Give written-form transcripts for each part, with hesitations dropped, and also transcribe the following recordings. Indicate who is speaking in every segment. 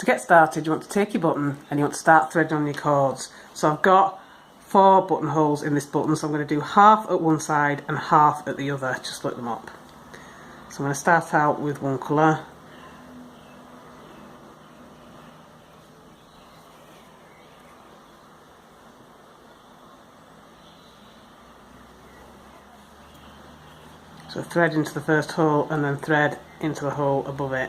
Speaker 1: to get started, you want to take your button and you want to start threading on your cords. So I've got 4 buttonholes in this button, so I'm going to do half at one side and half at the other to split them up. So I'm going to start out with one colour. So thread into the first hole and then thread into the hole above it.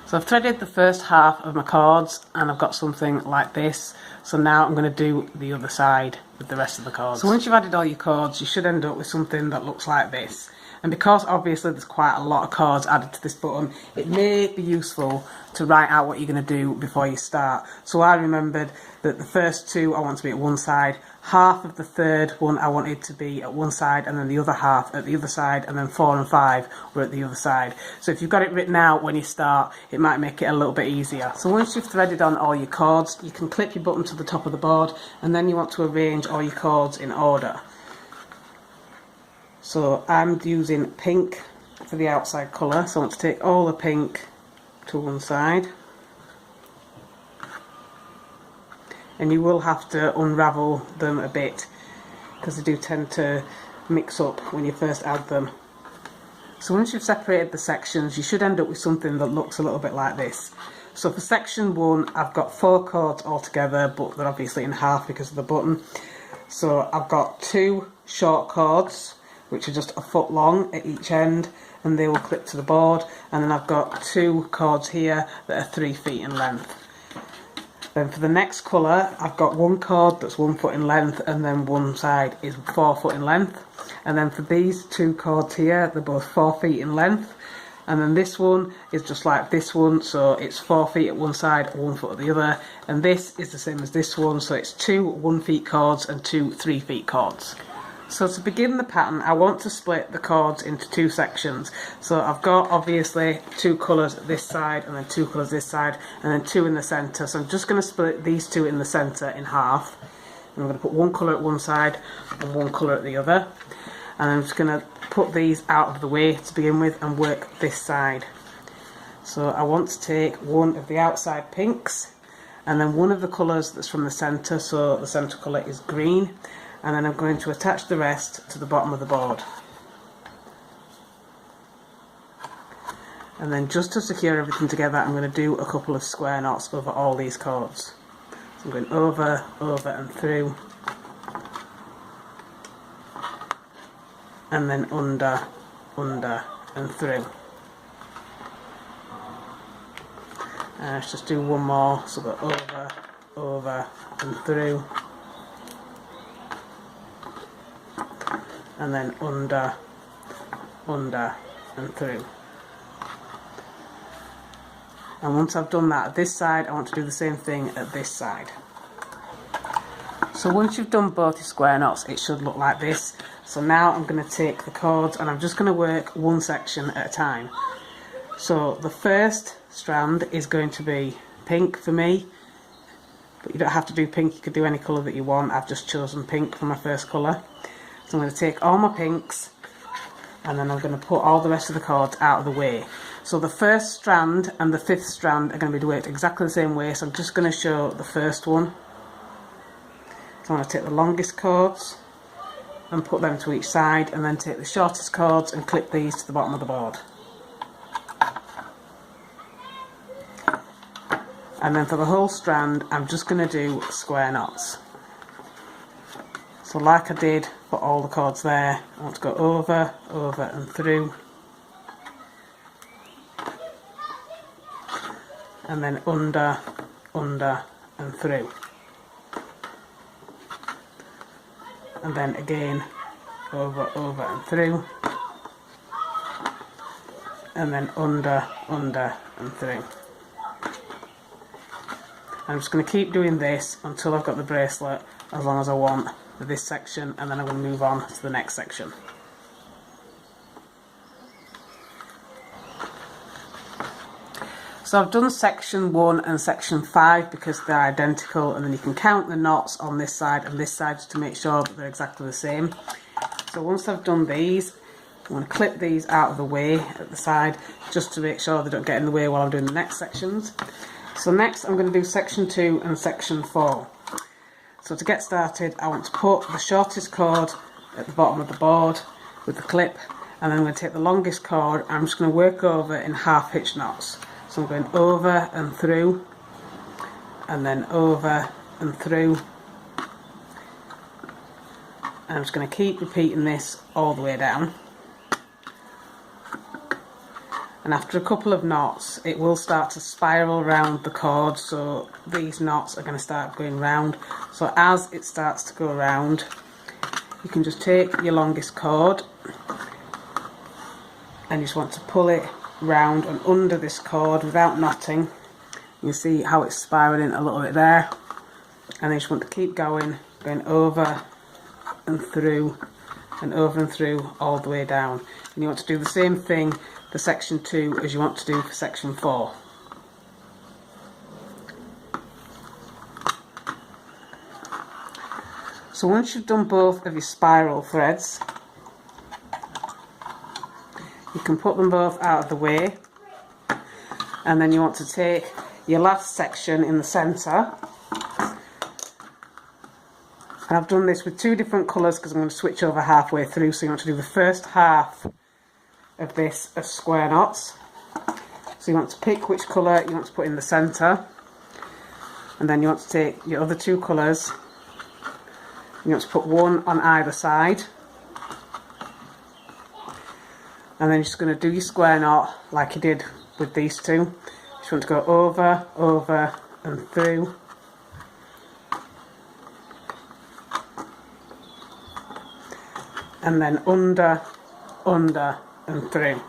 Speaker 1: So I've threaded the first half of my cords and I've got something like this. So now I'm going to do the other side with the rest of the cords. So once you've added all your cords, you should end up with something that looks like this. And because obviously there's quite a lot of cords added to this button, it may be useful to write out what you're going to do before you start. So I remembered that the first 2 I want to be at one side, half of the third one I wanted to be at one side, and then the other half at the other side, and then 4 and 5 were at the other side. So if you've got it written out when you start, it might make it a little bit easier. So once you've threaded on all your cords, you can clip your button to the top of the board, and then you want to arrange all your cords in order. So I'm using pink for the outside colour, so I want to take all the pink to one side. And you will have to unravel them a bit because they do tend to mix up when you first add them. So once you've separated the sections, you should end up with something that looks a little bit like this. So for section 1, I've got 4 cords altogether, but they're obviously in half because of the button. So I've got 2 short cords, which are just a foot long at each end, and they will clip to the board. And then I've got 2 cords here that are 3 feet in length. Then for the next colour, I've got 1 cord that's 1 foot in length, and then one side is 4 foot in length. And then for these 2 cords here, they're both 4 feet in length. And then this one is just like this one, so it's 4 feet at one side, 1 foot at the other. And this is the same as this one, so it's 2 1 feet cords and 2 3 feet cords. So to begin the pattern, I want to split the cords into 2 sections. So I've got obviously 2 colours this side and then 2 colours this side and then 2 in the centre. So I'm just going to split these 2 in the centre in half. And I'm going to put 1 colour at one side and 1 colour at the other. And I'm just going to put these out of the way to begin with and work this side. So I want to take one of the outside pinks and then one of the colours that's from the centre, so the centre colour is green. And then I'm going to attach the rest to the bottom of the board. And then just to secure everything together, I'm going to do a couple of square knots over all these cords. So I'm going over, over and through, and then under, under and through. And let's just do one more, so go over, over and through. And then under, under and through. And once I've done that at this side, I want to do the same thing at this side. So once you've done both your square knots, it should look like this. So now I'm going to take the cords and I'm just going to work one section at a time. So the first strand is going to be pink for me, but you don't have to do pink, you could do any colour that you want. I've just chosen pink for my first colour. So I'm going to take all my pinks and then I'm going to put all the rest of the cords out of the way. So the first strand and the 5th strand are going to be worked exactly the same way, so I'm just going to show the first one. So I'm going to take the longest cords and put them to each side, and then take the shortest cords and clip these to the bottom of the board. And then for the whole strand, I'm just going to do square knots. So like I did for all the cords there, I want to go over, over and through. And then under, under and through. And then again, over, over and through. And then under, under and through. I'm just going to keep doing this until I've got the bracelet as long as I want for this section, and then I'm going to move on to the next section. So I've done section 1 and section 5 because they're identical, and then you can count the knots on this side and this side just to make sure that they're exactly the same. So once I've done these, I'm going to clip these out of the way at the side just to make sure they don't get in the way while I'm doing the next sections. So next I'm going to do section 2 and section 4. So to get started, I want to put the shortest cord at the bottom of the board with the clip, and then I'm going to take the longest cord and I'm just going to work over in half hitch knots. So I'm going over and through, and then over and through, and I'm just going to keep repeating this all the way down. And after a couple of knots it will start to spiral around the cord, so these knots are going to start going round. So as it starts to go round, you can just take your longest cord and you just want to pull it round and under this cord without knotting. You see how it's spiraling a little bit there, and then you just want to keep going over and through and over and through all the way down. And you want to do the same thing for section 2 as you want to do for section 4. So once you've done both of your spiral threads, you can put them both out of the way, and then you want to take your last section in the centre. And I've done this with 2 different colours because I'm going to switch over halfway through. So you want to do the first half of this as square knots. So you want to pick which colour you want to put in the centre, and then you want to take your other 2 colours, you want to put one on either side, and then you're just going to do your square knot like you did with these 2. You just want to go over, over and through, and then under, under and through.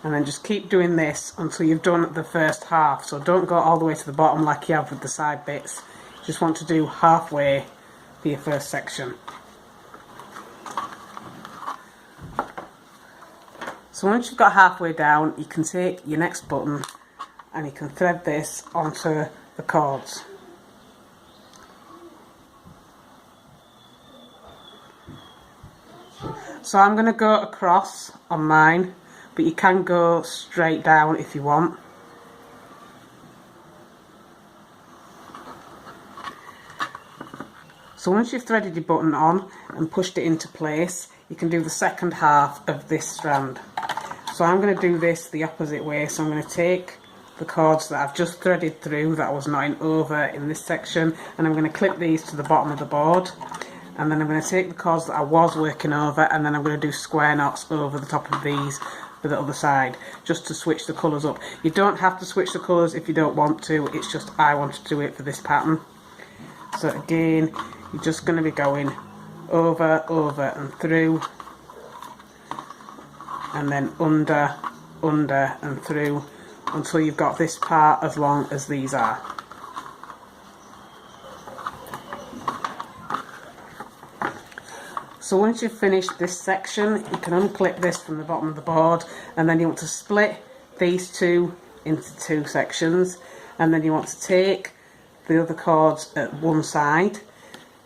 Speaker 1: And then just keep doing this until you've done the first half. So don't go all the way to the bottom like you have with the side bits. You just want to do halfway for your first section. So once you've got halfway down, you can take your next button and you can thread this onto the cords. So I'm going to go across on mine, but you can go straight down if you want. So once you've threaded your button on and pushed it into place, you can do the second half of this strand. So I'm going to do this the opposite way. So I'm going to take the cords that I've just threaded through that I was knotting over in this section, and I'm going to clip these to the bottom of the board. And then I'm going to take the cords that I was working over, and then I'm going to do square knots over the top of these for the other side, just to switch the colours up. You don't have to switch the colours if you don't want to, it's just I want to do it for this pattern. So again, you're just going to be going over, over and through, and then under, under and through until you've got this part as long as these are. So once you've finished this section, you can unclip this from the bottom of the board, and then you want to split these 2 into 2 sections, and then you want to take the other cords at one side,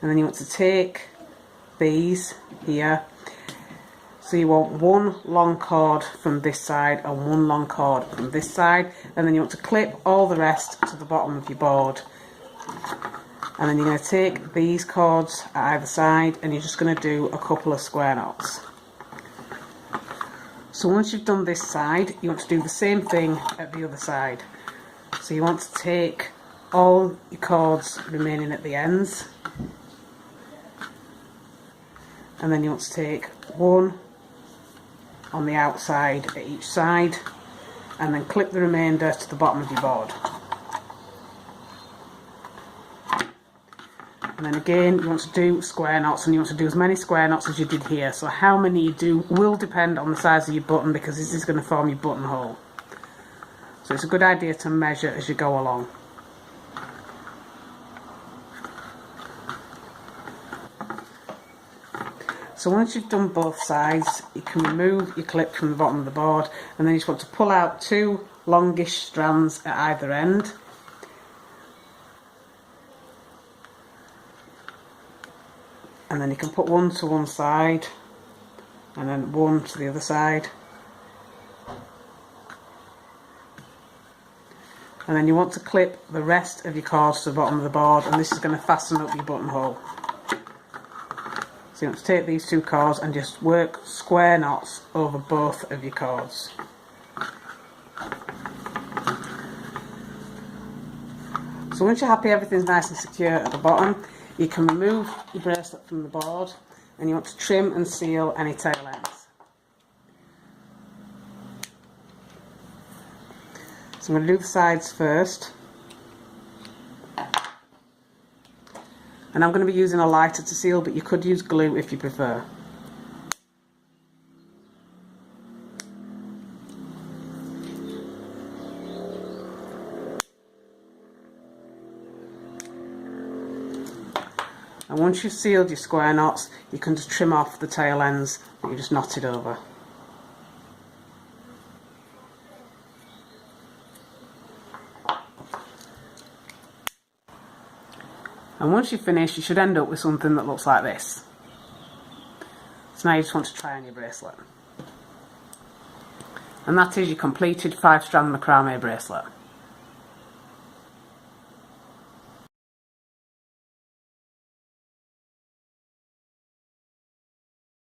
Speaker 1: and then you want to take these here. So you want one long cord from this side and one long cord from this side, and then you want to clip all the rest to the bottom of your board. And then you're going to take these cords at either side and you're just going to do a couple of square knots. So once you've done this side, you want to do the same thing at the other side. So you want to take all your cords remaining at the ends, and then you want to take one on the outside at each side, and then clip the remainder to the bottom of your board. And then again, you want to do square knots, and you want to do as many square knots as you did here. So how many you do will depend on the size of your button, because this is going to form your buttonhole. So it's a good idea to measure as you go along. So once you've done both sides, you can remove your clip from the bottom of the board, and then you just want to pull out 2 longish strands at either end. And and then you can put one to one side and then one to the other side, and then you want to clip the rest of your cords to the bottom of the board, and this is going to fasten up your buttonhole. So you want to take these two cords and just work square knots over both of your cords. So once you're happy everything's nice and secure at the bottom, you can remove your bracelet from the board, and you want to trim and seal any tail ends. So I'm going to do the sides first, and I'm going to be using a lighter to seal, but you could use glue if you prefer. And once you've sealed your square knots, you can just trim off the tail ends that you just knotted over. And once you've finished, you should end up with something that looks like this. So now you just want to try on your bracelet. And that is your completed 5-strand macrame bracelet.